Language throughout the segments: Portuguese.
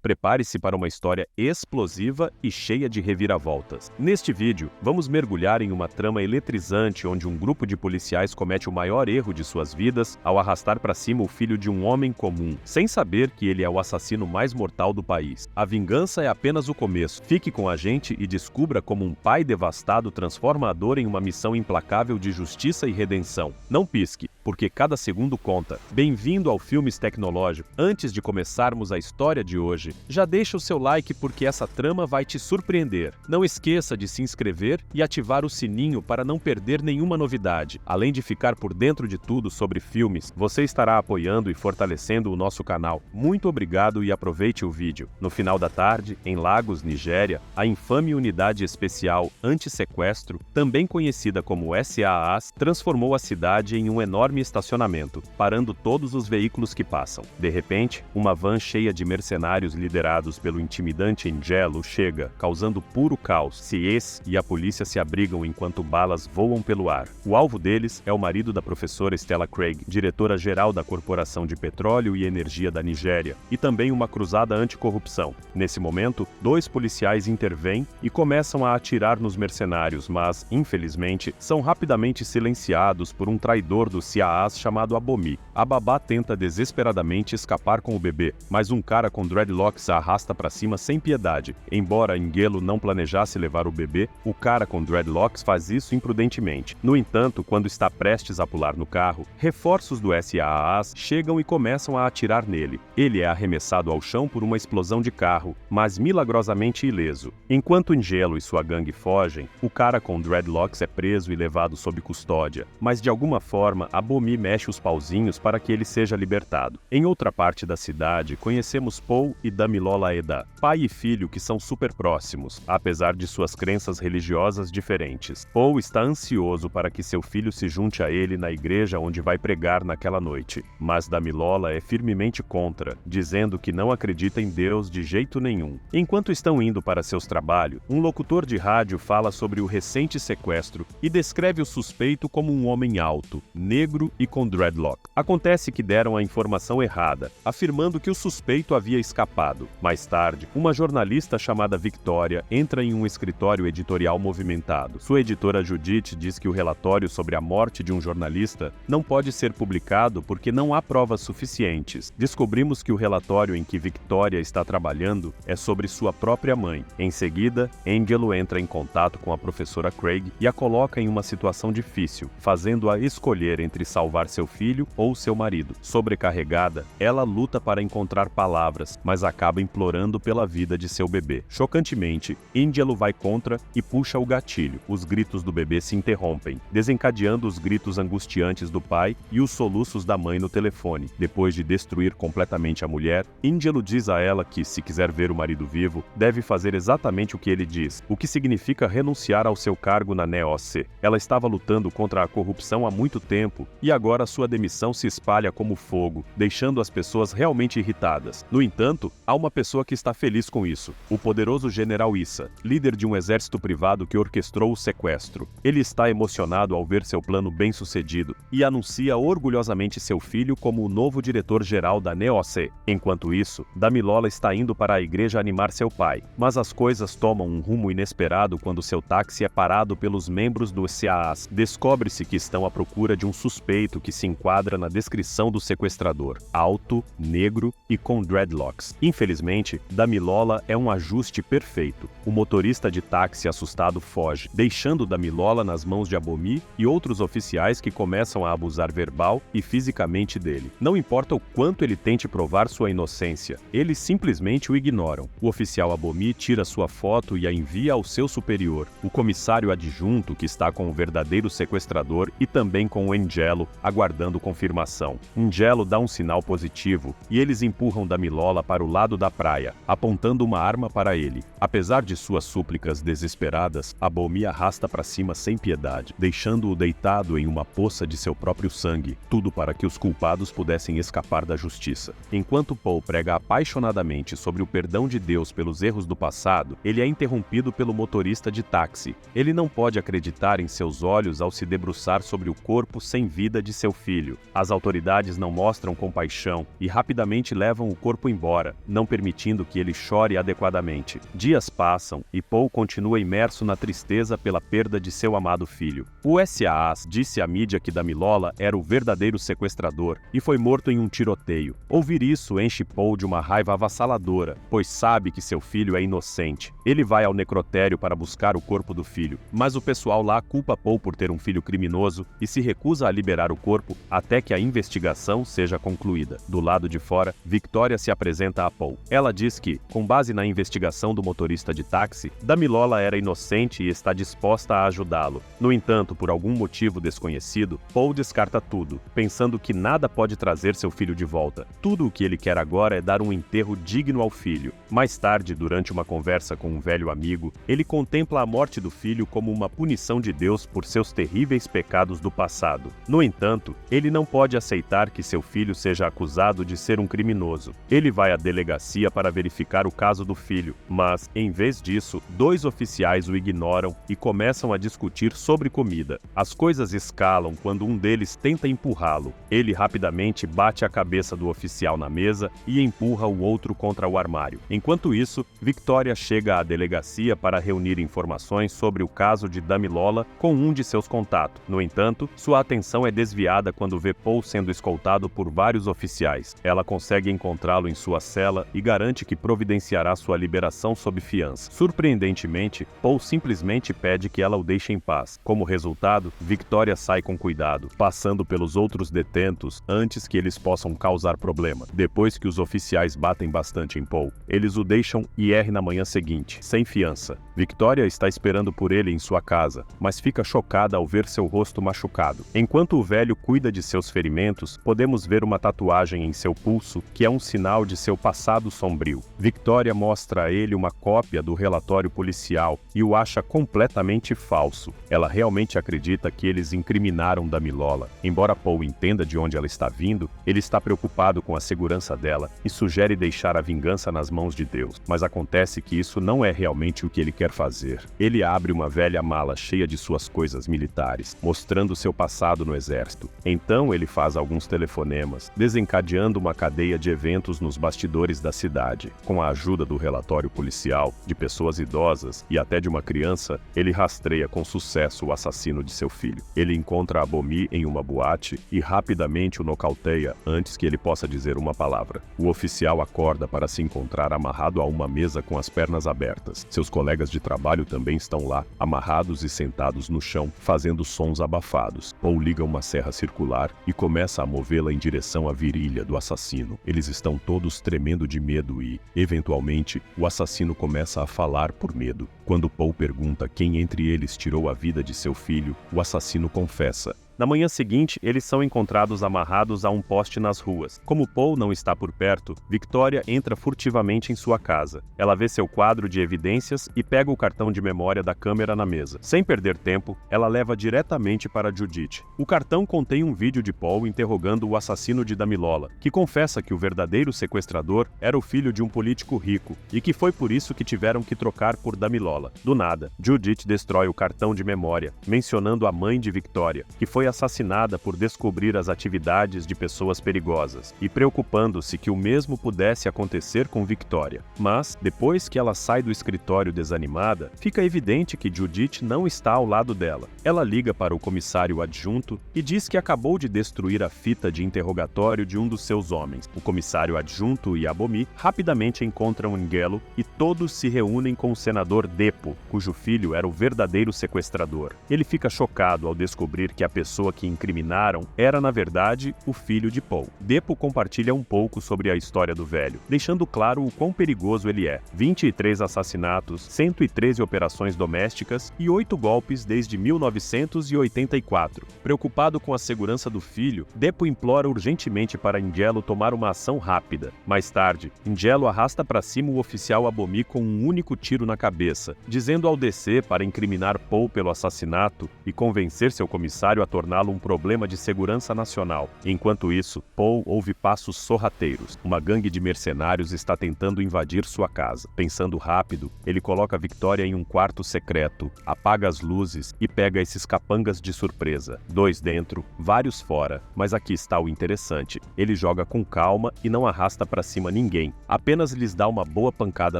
Prepare-se para uma história explosiva e cheia de reviravoltas. Neste vídeo, vamos mergulhar em uma trama eletrizante onde um grupo de policiais comete o maior erro de suas vidas ao arrastar para cima o filho de um homem comum, sem saber que ele é o assassino mais mortal do país. A vingança é apenas o começo. Fique com a gente e descubra como um pai devastado transforma a dor em uma missão implacável de justiça e redenção. Não pisque, porque cada segundo conta. Bem-vindo ao Filmes Tecnológico. Antes de começarmos a história de hoje, já deixa o seu like porque essa trama vai te surpreender. Não esqueça de se inscrever e ativar o sininho para não perder nenhuma novidade. Além de ficar por dentro de tudo sobre filmes, você estará apoiando e fortalecendo o nosso canal. Muito obrigado e aproveite o vídeo. No final da tarde, em Lagos, Nigéria, a infame Unidade Especial Anti-Sequestro, também conhecida como SAAS, transformou a cidade em um enorme estacionamento, parando todos os veículos que passam. De repente, uma van cheia de mercenários liderados pelo intimidante Angelo chega, causando puro caos. Cies e a polícia se abrigam enquanto balas voam pelo ar. O alvo deles é o marido da professora Stella Craig, diretora-geral da Corporação de Petróleo e Energia da Nigéria, e também uma cruzada anticorrupção. Nesse momento, 2 policiais intervêm e começam a atirar nos mercenários, mas, infelizmente, são rapidamente silenciados por um traidor do SAAS chamado Abomi. A babá tenta desesperadamente escapar com o bebê, mas um cara com dreadlocks a arrasta para cima sem piedade. Embora Angelo não planejasse levar o bebê, o cara com dreadlocks faz isso imprudentemente. No entanto, quando está prestes a pular no carro, reforços do SAAS chegam e começam a atirar nele. Ele é arremessado ao chão por uma explosão de carro, mas milagrosamente ileso. Enquanto Angelo e sua gangue fogem, o cara com dreadlocks é preso e levado sob custódia, mas de alguma forma Abomi mexe os pauzinhos para que ele seja libertado. Em outra parte da cidade, conhecemos Paul e Damilola Eda, pai e filho que são super próximos, apesar de suas crenças religiosas diferentes. Paul está ansioso para que seu filho se junte a ele na igreja onde vai pregar naquela noite, mas Damilola é firmemente contra, dizendo que não acredita em Deus de jeito nenhum. Enquanto estão indo para seus trabalhos, um locutor de rádio fala sobre o recente sequestro e descreve o suspeito como um homem alto, negro e com dreadlock. Acontece que deram a informação errada, afirmando que o suspeito havia escapado. Mais tarde, uma jornalista chamada Victoria entra em um escritório editorial movimentado. Sua editora Judith diz que o relatório sobre a morte de um jornalista não pode ser publicado porque não há provas suficientes. Descobrimos que o relatório em que Victoria está trabalhando é sobre sua própria mãe. Em seguida, Angelo entra em contato com a professora Craig e a coloca em uma situação difícil, fazendo-a escolher entre salvar seu filho ou seu marido. Sobrecarregada, ela luta para encontrar palavras, mas acaba implorando pela vida de seu bebê. Chocantemente, Angelo vai contra e puxa o gatilho. Os gritos do bebê se interrompem, desencadeando os gritos angustiantes do pai e os soluços da mãe no telefone. Depois de destruir completamente a mulher, Angelo diz a ela que, se quiser ver o marido vivo, deve fazer exatamente o que ele diz, o que significa renunciar ao seu cargo na NEOC. Ela estava lutando contra a corrupção há muito tempo e agora sua demissão se espalha como fogo, deixando as pessoas realmente irritadas. No entanto, há uma pessoa que está feliz com isso: o poderoso General Issa, líder de um exército privado que orquestrou o sequestro. Ele está emocionado ao ver seu plano bem-sucedido e anuncia orgulhosamente seu filho como o novo diretor-geral da NEOC. Enquanto isso, Damilola está indo para a igreja animar seu pai, mas as coisas tomam um rumo inesperado quando seu táxi é parado pelos membros do SAAS. Descobre-se que estão à procura de um suspeito que se enquadra na descrição do sequestrador: alto, negro e com dreadlocks. Infelizmente, Damilola é um ajuste perfeito. O motorista de táxi assustado foge, deixando Damilola nas mãos de Abomi e outros oficiais que começam a abusar verbal e fisicamente dele. Não importa o quanto ele tente provar sua inocência, eles simplesmente o ignoram. O oficial Abomi tira sua foto e a envia ao seu superior, o comissário adjunto, que está com o verdadeiro sequestrador e também com o Angelo, aguardando confirmação. Angelo dá um sinal positivo e eles empurram Damilola para o lado da praia, apontando uma arma para ele. Apesar de suas súplicas desesperadas, Abomi arrasta para cima sem piedade, deixando-o deitado em uma poça de seu próprio sangue, tudo para que os culpados pudessem escapar da justiça. Enquanto Paul prega apaixonadamente sobre o perdão de Deus pelos erros do passado, ele é interrompido pelo motorista de táxi. Ele não pode acreditar em seus olhos ao se debruçar sobre o corpo sem vida de seu filho. As autoridades não mostram compaixão e rapidamente levam o corpo embora, não permitindo que ele chore adequadamente. Dias passam e Paul continua imerso na tristeza pela perda de seu amado filho. O SAAS disse à mídia que Damilola era o verdadeiro sequestrador e foi morto em um tiroteio. Ouvir isso enche Paul de uma raiva avassaladora, pois sabe que seu filho é inocente. Ele vai ao necrotério para buscar o corpo do filho, mas o pessoal lá culpa Paul por ter um filho criminoso e se recusa a liberar o corpo até que a investigação seja concluída. Do lado de fora, Victoria se apresenta a Paul. Ela diz que, com base na investigação do motorista de táxi, Damilola era inocente e está disposta a ajudá-lo. No entanto, por algum motivo desconhecido, Paul descarta tudo, pensando que nada pode trazer seu filho de volta. Tudo o que ele quer agora é dar um enterro digno ao filho. Mais tarde, durante uma conversa com um velho amigo, ele contempla a morte do filho como uma punição de Deus por seus terríveis pecados do passado. No entanto, ele não pode aceitar que seu filho seja acusado de ser um criminoso. Ele vai à delegacia para verificar o caso do filho, mas, em vez disso, 2 oficiais o ignoram e começam a discutir sobre comida. As coisas escalam quando um deles tenta empurrá-lo. Ele rapidamente bate a cabeça do oficial na mesa e empurra o outro contra o armário. Enquanto isso, Victoria chega à delegacia para reunir informações sobre o caso de Damilola com um de seus contatos. No entanto, sua atenção é desviada quando vê Paul sendo escoltado por vários oficiais. Ela consegue encontrá-lo em sua cela e garante que providenciará sua liberação sob fiança. Surpreendentemente, Paul simplesmente pede que ela o deixe em paz. Como resultado, Victoria sai com cuidado, passando pelos outros detentos antes que eles possam causar problema. Depois que os oficiais batem bastante em Paul, eles o deixam ir na manhã seguinte, sem fiança. Victoria está esperando por ele em sua casa, mas fica chocada ao ver seu rosto machucado. Enquanto o velho cuida de seus ferimentos, podemos ver uma tatuagem em seu pulso que é um sinal de seu passado sombrio. Victoria mostra a ele uma cópia do relatório policial e o acha completamente falso. Ela realmente acredita que eles incriminaram Damilola. Embora Paul entenda de onde ela está vindo, ele está preocupado com a segurança dela e sugere deixar a vingança nas mãos de Deus. Mas acontece que isso não é realmente o que ele quer fazer. Ele abre uma velha mala cheia de suas coisas militares, mostrando seu passado no exército. Então ele faz alguns telefonemas, desencadeando uma cadeia de eventos nos bastidores da cidade. Com a ajuda do relatório policial, de pessoas idosas e até de uma criança, ele rastreia com sucesso o assassino de seu filho. Ele encontra Abomi em uma boate e rapidamente o nocauteia antes que ele possa dizer uma palavra. O oficial acorda para se encontrar amarrado a uma mesa com as pernas abertas. Seus colegas de trabalho também estão lá, amarrados e sentados no chão, fazendo sons abafados. Paul liga uma serra circular e começa a movê-la em direção à virilha do assassino. Eles estão todos tremendo de medo e, eventualmente, o assassino começa a falar por medo. Quando Paul pergunta quem entre eles tirou a vida de seu filho, o assassino confessa. Na manhã seguinte, eles são encontrados amarrados a um poste nas ruas. Como Paul não está por perto, Victoria entra furtivamente em sua casa. Ela vê seu quadro de evidências e pega o cartão de memória da câmera na mesa. Sem perder tempo, ela leva diretamente para Judith. O cartão contém um vídeo de Paul interrogando o assassino de Damilola, que confessa que o verdadeiro sequestrador era o filho de um político rico e que foi por isso que tiveram que trocar por Damilola. Do nada, Judith destrói o cartão de memória, mencionando a mãe de Victoria, que foi assassinada por descobrir as atividades de pessoas perigosas e preocupando-se que o mesmo pudesse acontecer com Victoria. Mas, depois que ela sai do escritório desanimada, fica evidente que Judith não está ao lado dela. Ela liga para o comissário adjunto e diz que acabou de destruir a fita de interrogatório de um dos seus homens. O comissário adjunto e Abomi rapidamente encontram Ngelo e todos se reúnem com o senador Depo, cujo filho era o verdadeiro sequestrador. Ele fica chocado ao descobrir que a pessoa que incriminaram era, na verdade, o filho de Paul. Depo compartilha um pouco sobre a história do velho, deixando claro o quão perigoso ele é. 23 assassinatos, 113 operações domésticas e 8 golpes desde 1984. Preocupado com a segurança do filho, Depo implora urgentemente para Ngelo tomar uma ação rápida. Mais tarde, Ngelo arrasta para cima o oficial Abomi com um único tiro na cabeça, dizendo ao DC para incriminar Paul pelo assassinato e convencer seu comissário a tornar torná-lo um problema de segurança nacional. Enquanto isso, Paul ouve passos sorrateiros. Uma gangue de mercenários está tentando invadir sua casa. Pensando rápido, ele coloca Victoria em um quarto secreto, apaga as luzes e pega esses capangas de surpresa. 2 dentro, vários fora, mas aqui está o interessante. Ele joga com calma e não arrasta para cima ninguém, apenas lhes dá uma boa pancada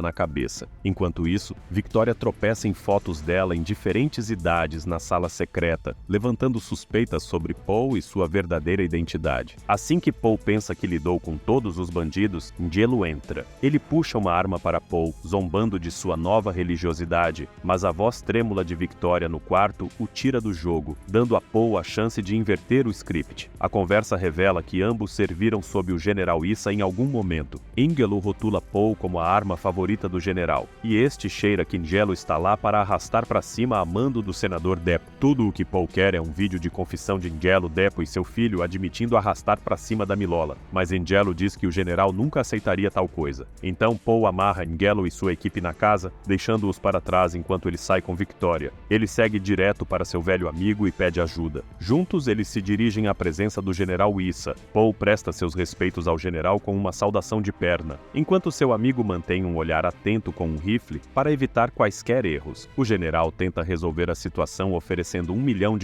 na cabeça. Enquanto isso, Victoria tropeça em fotos dela em diferentes idades na sala secreta, levantando suspeitas sobre Paul e sua verdadeira identidade. Assim que Paul pensa que lidou com todos os bandidos, Angelo entra. Ele puxa uma arma para Paul, zombando de sua nova religiosidade, mas a voz trêmula de Victoria no quarto o tira do jogo, dando a Paul a chance de inverter o script. A conversa revela que ambos serviram sob o General Issa em algum momento. Angelo rotula Paul como a arma favorita do general, e este cheira que Angelo está lá para arrastar para cima a mando do senador Depo. Tudo o que Paul quer é um vídeo de confissão de Angelo, Depo e seu filho admitindo arrastar para cima da Milola, mas Angelo diz que o general nunca aceitaria tal coisa. Então Paul amarra Angelo e sua equipe na casa, deixando-os para trás enquanto ele sai com Victoria. Ele segue direto para seu velho amigo e pede ajuda. Juntos eles se dirigem à presença do general Issa. Paul presta seus respeitos ao general com uma saudação de perna, enquanto seu amigo mantém um olhar atento com um rifle para evitar quaisquer erros. O general tenta resolver a situação oferecendo $1 milhão,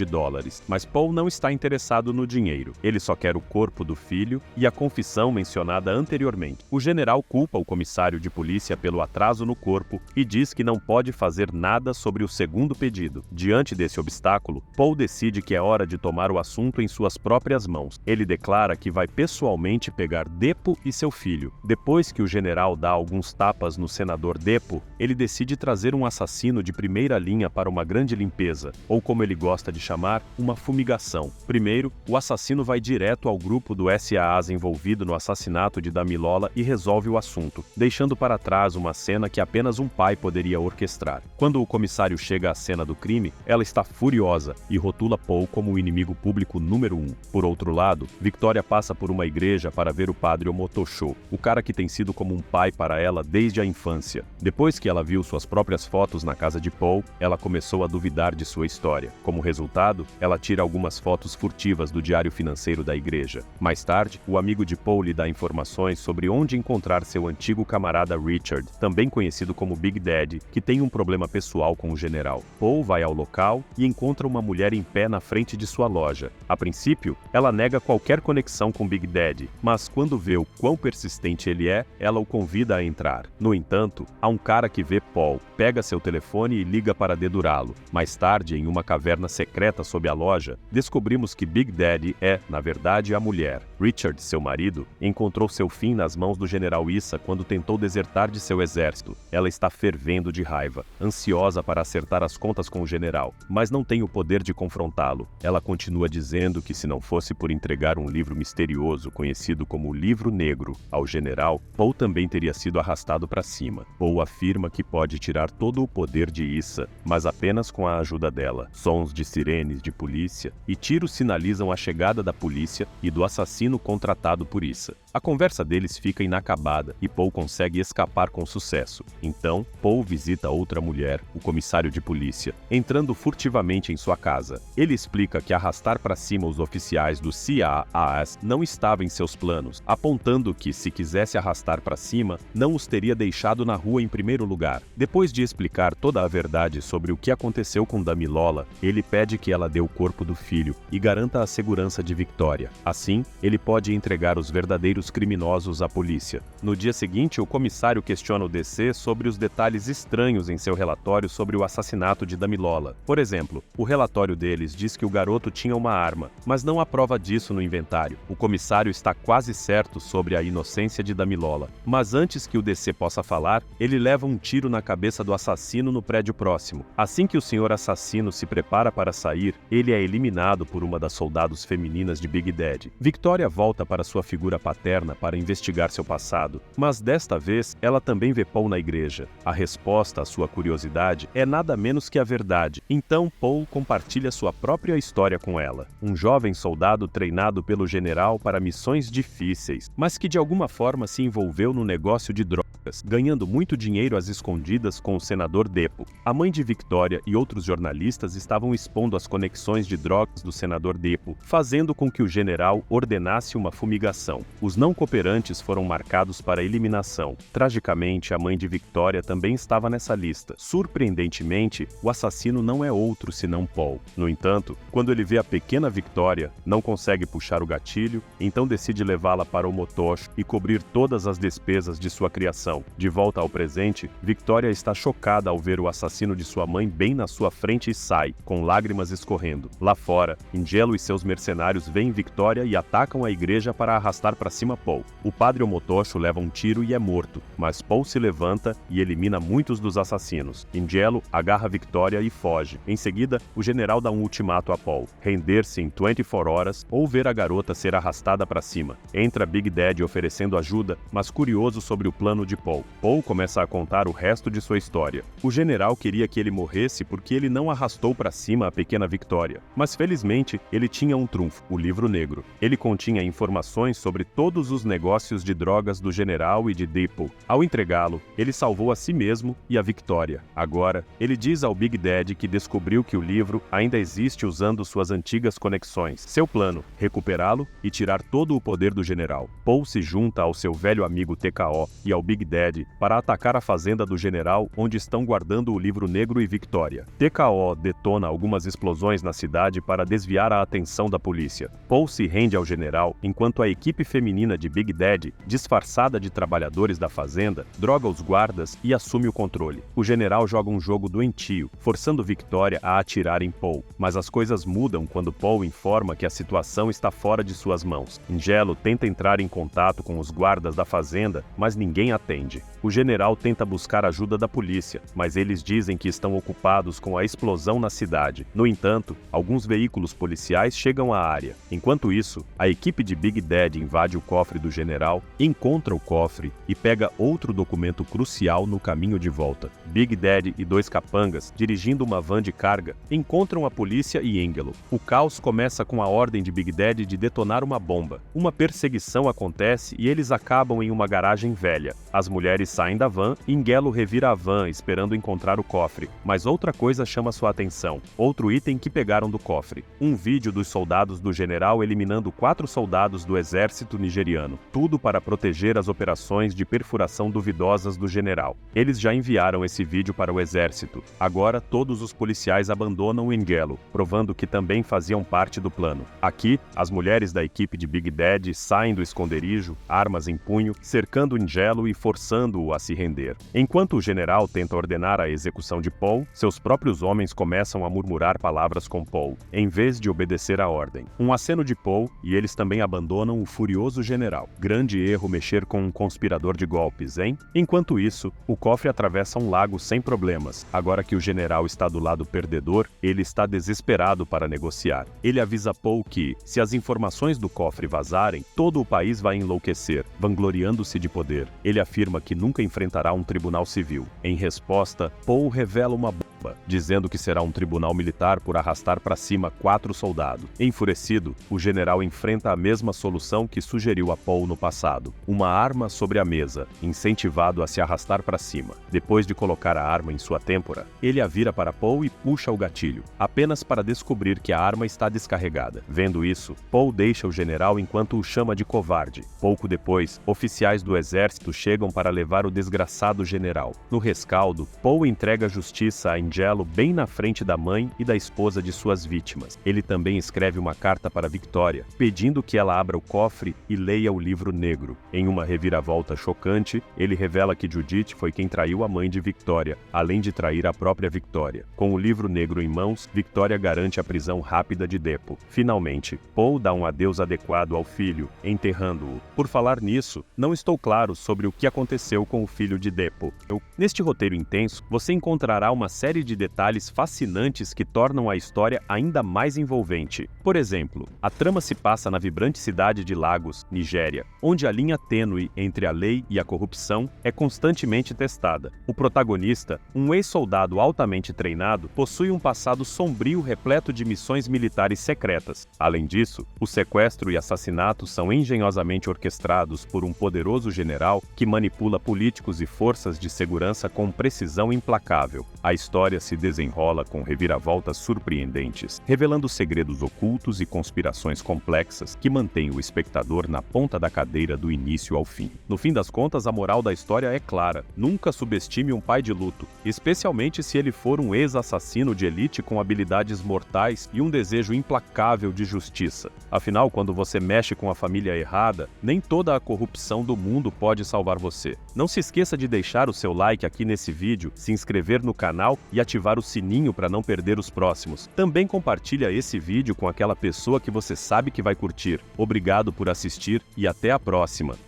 mas Paul não está interessado no dinheiro. Ele só quer o corpo do filho e a confissão mencionada anteriormente. O general culpa o comissário de polícia pelo atraso no corpo e diz que não pode fazer nada sobre o segundo pedido. Diante desse obstáculo, Paul decide que é hora de tomar o assunto em suas próprias mãos. Ele declara que vai pessoalmente pegar Depo e seu filho. Depois que o general dá alguns tapas no senador Depo, ele decide trazer um assassino de primeira linha para uma grande limpeza, ou como ele gosta de chamar, uma fumigação. Primeiro, o assassino vai direto ao grupo do SAAs envolvido no assassinato de Damilola e resolve o assunto, deixando para trás uma cena que apenas um pai poderia orquestrar. Quando o comissário chega à cena do crime, ela está furiosa e rotula Paul como o inimigo público número 1. Por outro lado, Victoria passa por uma igreja para ver o padre Omotosho, o cara que tem sido como um pai para ela desde a infância. Depois que ela viu suas próprias fotos na casa de Paul, ela começou a duvidar de sua história. Como resultado, ela tira algumas fotos furtivas do diário financeiro da igreja. Mais tarde, o amigo de Paul lhe dá informações sobre onde encontrar seu antigo camarada Richard, também conhecido como Big Daddy, que tem um problema pessoal com o general. Paul vai ao local e encontra uma mulher em pé na frente de sua loja. A princípio, ela nega qualquer conexão com Big Daddy, mas quando vê o quão persistente ele é, ela o convida a entrar. No entanto, há um cara que vê Paul, pega seu telefone e liga para dedurá-lo. Mais tarde, em uma caverna secreta sob a loja, descobrimos que Big Daddy é, na verdade, a mulher. Richard, seu marido, encontrou seu fim nas mãos do general Issa quando tentou desertar de seu exército. Ela está fervendo de raiva, ansiosa para acertar as contas com o general, mas não tem o poder de confrontá-lo. Ela continua dizendo que se não fosse por entregar um livro misterioso conhecido como o Livro Negro ao general, Paul também teria sido arrastado para cima. Paul afirma que pode tirar todo o poder de Issa, mas apenas com a ajuda dela. Sons de sirenes de polícia e tiros sinalizam a chegada da polícia e do assassino contratado por Issa. A conversa deles fica inacabada e Paul consegue escapar com sucesso. Então, Paul visita outra mulher, o comissário de polícia, entrando furtivamente em sua casa. Ele explica que arrastar para cima os oficiais do CAAs não estava em seus planos, apontando que, se quisesse arrastar para cima, não os teria deixado na rua em primeiro lugar. Depois de explicar toda a verdade sobre o que aconteceu com Damilola, ele pede que ela dê o corpo do filho e garanta a segurança de Victoria. Assim, ele pode entregar os verdadeiros criminosos à polícia. No dia seguinte, o comissário questiona o DC sobre os detalhes estranhos em seu relatório sobre o assassinato de Damilola. Por exemplo, o relatório deles diz que o garoto tinha uma arma, mas não há prova disso no inventário. O comissário está quase certo sobre a inocência de Damilola, mas antes que o DC possa falar, ele leva um tiro na cabeça do assassino no prédio próximo. Assim que o senhor assassino se prepara para sair, ele é eliminado por uma das soldados femininas de Big Daddy. Victoria volta para sua figura paterna para investigar seu passado, mas desta vez ela também vê Paul na igreja. A resposta à sua curiosidade é nada menos que a verdade. Então Paul compartilha sua própria história com ela. Um jovem soldado treinado pelo general para missões difíceis, mas que de alguma forma se envolveu no negócio de drogas, ganhando muito dinheiro às escondidas com o senador Depo. A mãe de Victoria e outros jornalistas estavam expondo as conexões de drogas do senador Depo, fazendo com que o general ordenasse uma fumigação. Os não cooperantes foram marcados para eliminação. Tragicamente, a mãe de Victoria também estava nessa lista. Surpreendentemente, o assassino não é outro senão Paul. No entanto, quando ele vê a pequena Victoria, não consegue puxar o gatilho, então decide levá-la para o motocho e cobrir todas as despesas de sua criação. De volta ao presente, Victoria está chocada ao ver o assassino de sua mãe bem na sua frente e sai, com lágrimas escorrendo. Lá fora, Angelo e seus mercenários veem Victoria e atacam a igreja para arrastar para cima Paul. O padre Omotocho leva um tiro e é morto, mas Paul se levanta e elimina muitos dos assassinos. Angelo agarra Victoria e foge. Em seguida, o general dá um ultimato a Paul: render-se em 24 horas ou ver a garota ser arrastada para cima. Entra Big Daddy oferecendo ajuda, mas curioso sobre o plano de Paul. Paul começa a contar o resto de sua história. O general queria que ele morresse porque ele não arrastou para cima a pequena Victoria. Mas felizmente, ele tinha um trunfo: o livro negro. Ele continha informações sobre todos os negócios de drogas do general e de Depo. Ao entregá-lo, ele salvou a si mesmo e a Victoria. Agora, ele diz ao Big Daddy que descobriu que o livro ainda existe usando suas antigas conexões. Seu plano: recuperá-lo e tirar todo o poder do general. Paul se junta ao seu velho amigo TKO e ao Big Daddy para atacar a fazenda do general onde estão guardando o livro negro e Victoria. TKO detona algumas explosões na cidade para desviar a atenção da polícia. Paul se rende ao general enquanto a equipe feminina de Big Daddy, disfarçada de trabalhadores da fazenda, droga os guardas e assume o controle. O general joga um jogo doentio, forçando Victoria a atirar em Paul. Mas as coisas mudam quando Paul informa que a situação está fora de suas mãos. Angelo tenta entrar em contato com os guardas da fazenda, mas ninguém atende. O general tenta buscar ajuda da polícia, mas eles dizem que estão ocupados com a explosão na cidade. No entanto, alguns veículos policiais chegam à área. Enquanto isso, a equipe de Big Daddy invade o cofre do general, encontra o cofre e pega outro documento crucial no caminho de volta. Big Daddy e dois capangas, dirigindo uma van de carga, encontram a polícia e Angelo. O caos começa com a ordem de Big Daddy de detonar uma bomba. Uma perseguição acontece e eles acabam em uma garagem velha. As mulheres saem da van e Angelo revira a van esperando encontrar o cofre. Mas outra coisa chama sua atenção. Outro item que pegaram do cofre: um vídeo dos soldados do general eliminando 4 soldados do exército nigeriano. Tudo para proteger as operações de perfuração duvidosas do general. Eles já enviaram esse vídeo para o exército. Agora todos os policiais abandonam Angelo, provando que também faziam parte do plano. Aqui, as mulheres da equipe de Big Daddy saem do esconderijo, armas em punho, cercando Angelo e forçando-o a se render. Enquanto o general tenta ordenar a execução de Paul, seus próprios homens começam a murmurar palavras com Paul, em vez de obedecer à ordem. Um aceno de Paul e eles também abandonam o furioso general. Grande erro mexer com um conspirador de golpes, hein? Enquanto isso, o cofre atravessa um lago sem problemas. Agora que o general está do lado perdedor, ele está desesperado para negociar. Ele avisa Paul que, se as informações do cofre vazarem, todo o país vai enlouquecer, vangloriando-se de poder. Ele afirma que nunca enfrentará um tribunal civil. Em resposta, Paul revela uma bomba, dizendo que será um tribunal militar por arrastar para cima 4 soldados. Enfurecido, o general enfrenta a mesma solução que sugeriu a Paul no passado: uma arma sobre a mesa, incentivado a se arrastar para cima. Depois de colocar a arma em sua têmpora, ele a vira para Paul e puxa o gatilho, apenas para descobrir que a arma está descarregada. Vendo isso, Paul deixa o general enquanto o chama de covarde. Pouco depois, oficiais do exército chegam para levar o desgraçado general. No rescaldo, Paul entrega a justiça a Angelo bem na frente da mãe e da esposa de suas vítimas. Ele também escreve uma carta para Victoria, pedindo que ela abra o cofre e leia o livro negro. Em uma reviravolta chocante, ele revela que Judith foi quem traiu a mãe de Victoria, além de trair a própria Victoria. Com o livro negro em mãos, Victoria garante a prisão rápida de Depo. Finalmente, Paul dá um adeus adequado ao filho, enterrando-o. Por falar nisso, não estou claro sobre o que aconteceu com o filho de Depo. Neste roteiro intenso, você encontrará uma série de detalhes fascinantes que tornam a história ainda mais envolvente. Por exemplo, a trama se passa na vibrante cidade de Lagos, Nigéria, onde a linha tênue entre a lei e a corrupção é constantemente testada. O protagonista, um ex-soldado altamente treinado, possui um passado sombrio repleto de missões militares secretas. Além disso, o sequestro e assassinato são engenhosamente orquestrados por um poderoso general que manipula políticos e forças de segurança com precisão implacável. A história história se desenrola com reviravoltas surpreendentes, revelando segredos ocultos e conspirações complexas que mantêm o espectador na ponta da cadeira do início ao fim. No fim das contas, a moral da história é clara: nunca subestime um pai de luto, especialmente se ele for um ex-assassino de elite com habilidades mortais e um desejo implacável de justiça. Afinal, quando você mexe com a família errada, nem toda a corrupção do mundo pode salvar você. Não se esqueça de deixar o seu like aqui nesse vídeo, se inscrever no canal e ativar o sininho para não perder os próximos. Também compartilha esse vídeo com aquela pessoa que você sabe que vai curtir. Obrigado por assistir e até a próxima!